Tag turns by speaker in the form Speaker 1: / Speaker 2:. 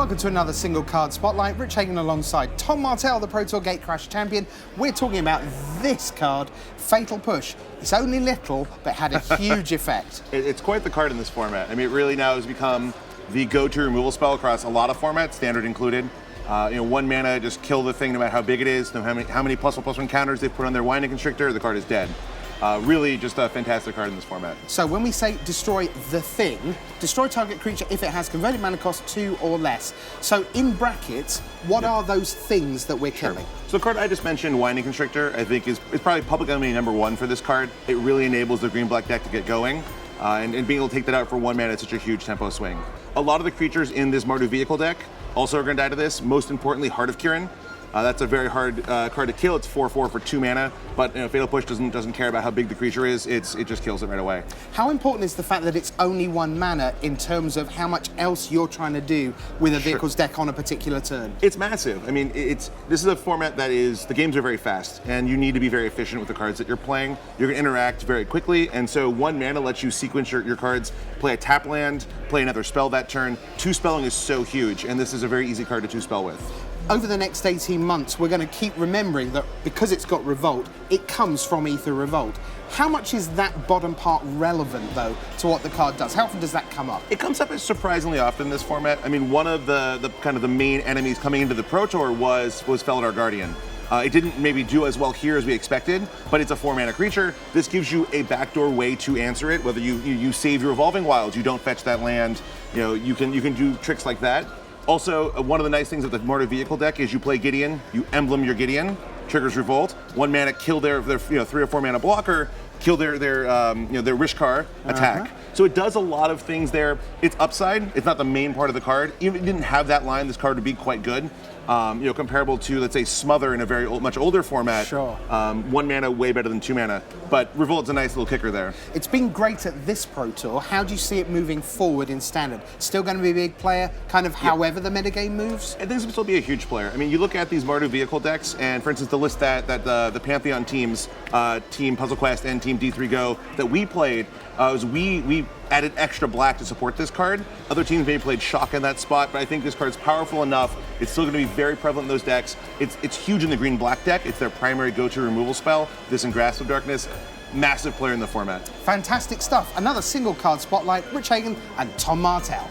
Speaker 1: welcome to another single card spotlight. Rich Hagan alongside Tom Martell, the Pro Tour Gatecrash champion. We're talking about this card, Fatal Push. It's only little, but had a huge effect.
Speaker 2: It's quite the card in this format. I mean, it really now has become the go-to removal spell across a lot of formats, standard included. 1 mana, just kill the thing no matter how big it is, no matter how many +1/+1 counters they put on their Winding Constrictor, the card is dead. Really just a fantastic card in this format.
Speaker 1: So when we say destroy the thing, destroy target creature if it has converted mana cost 2 or less. So in brackets, what are those things that we're killing?
Speaker 2: So the card I just mentioned, Winding Constrictor, I think is probably public enemy #1 for this card. It really enables the green-black deck to get going. And being able to take that out for 1 mana is such a huge tempo swing. A lot of the creatures in this Mardu vehicle deck also are going to die to this. Most importantly, Heart of Kiran. That's a very hard card to kill. It's 4/4 for 2 mana, but Fatal Push doesn't care about how big the creature is. It just kills it right away.
Speaker 1: How important is the fact that it's only 1 mana in terms of how much else you're trying to do with a vehicle's deck on a particular turn?
Speaker 2: It's massive. I mean, this is a format that the games are very fast, and you need to be very efficient with the cards that you're playing. You're going to interact very quickly, and so 1 mana lets you sequence your cards, play a tap land, play another spell that turn. 2 spelling is so huge, and this is a very easy card to 2 spell with.
Speaker 1: Over the next 18 months, we're going to keep remembering that because it's got Revolt, it comes from Aether Revolt. How much is that bottom part relevant, though, to what the card does? How often does that come up?
Speaker 2: It comes up surprisingly often in this format. I mean, one of the kind of the main enemies coming into the Pro Tour was Felidar Guardian. It didn't maybe do as well here as we expected, but it's a 4 mana creature. This gives you a backdoor way to answer it, whether you save your Evolving Wilds, you don't fetch that land, you can do tricks like that. Also, one of the nice things of the Mardu vehicle deck is you play Gideon, you emblem your Gideon, triggers Revolt, 1 mana, kill their 3 or 4 mana blocker, kill their Rishkar attack. So it does a lot of things there. It's upside. It's not the main part of the card. Even if it didn't have that line, this card would be quite good. Comparable to, let's say, Smother in a much older format.
Speaker 1: Sure.
Speaker 2: 1 mana way better than 2 mana. But Revolt's a nice little kicker there.
Speaker 1: It's been great at this Pro Tour. How do you see it moving forward in Standard? Still going to be a big player, kind of however the metagame moves?
Speaker 2: I think this will still be a huge player. I mean, you look at these Mardu vehicle decks, and for instance, the list that the Pantheon teams, Team Puzzle Quest and Team D3 Go, that we played, was we added extra black to support this card. Other teams maybe played Shock in that spot, but I think this card's powerful enough. It's still going to be very prevalent in those decks. It's huge in the green-black deck. It's their primary go-to removal spell. This and Grasp of Darkness. Massive player in the format.
Speaker 1: Fantastic stuff. Another single card spotlight. Rich Hagan and Tom Martell.